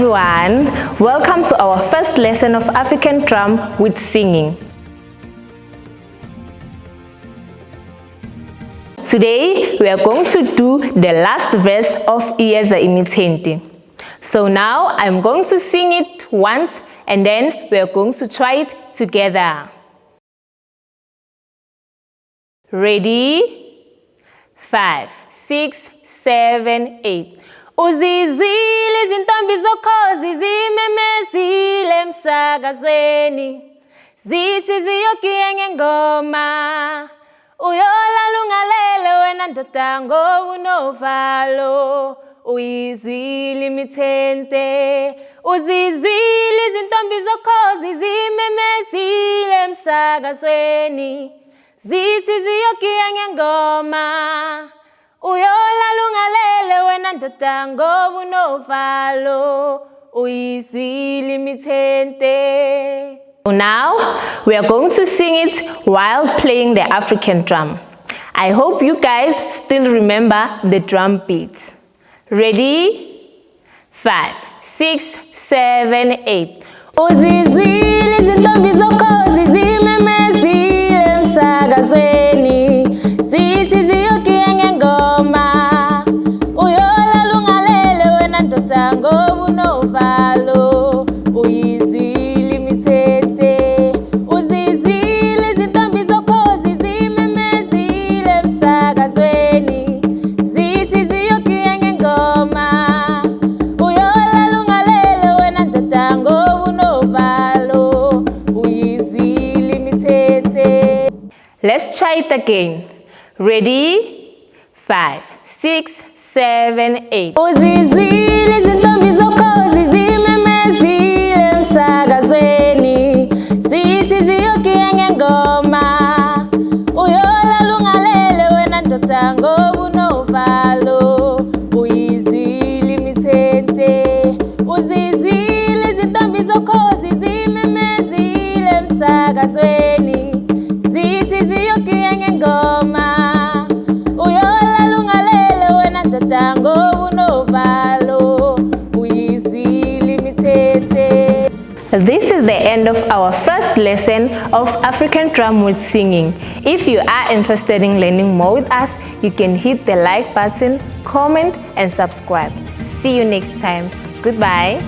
everyone, welcome to our first lesson of African drum with singing. Today we are going to do the last verse of Iyeza Imitente. So now I'm going to sing it once and then we are going to try it together. Ready? 5, 6, 7, 8. Uzizwile izintombi zokhozi zimemezile emsakazweni, zithi ziyogiya ngengoma. Uyolala ungalele wena ndoda ngoba unovalo, uyizwile imitente. Uzizwile izintombi zokhozi zimemezile emsakazweni, zithi ziyogiya ngengoma. Uyolala ungalele wena ndoda ngoba unovalo, uyizwile imitente. Now we are going to sing it while playing the African drum. I hope you guys still remember the drum beats. Ready? 5, 6, 7, 8. Uzizwile izintombi zokhozi zimemezile emsakazweni, zithi ziyogiya ngengoma. Uyolala ungalele wena ndoda ngoba unovalo, uyizwile imitente. Uzizwile izintombi zokhozi zimemezile emsakazweni, zithi ziyogiya ngengoma. Uyolala ungalele wena ndoda ngoba unovalo, uyizwile imitente. Let's try it again. Ready? 5, 6, 7, 8. Uzizwile izintombi zokhozi zimemezile emsakazweni, zithi ziyogiya ngengoma. Uyolala ungalele wena ndoda ngoba unovalo, uyizwile imitente. Uzizwile izintombi zokhozi zimemezile emsakazweni, zithi ziyogiya ngengoma. Uyolala ungalele wena ndoda ngoba unovalo, uyizwile imitente. This is the end of our first lesson of African drum with singing. If you are interested in learning more with us, you can hit the like button, comment and subscribe. See you next time. Goodbye.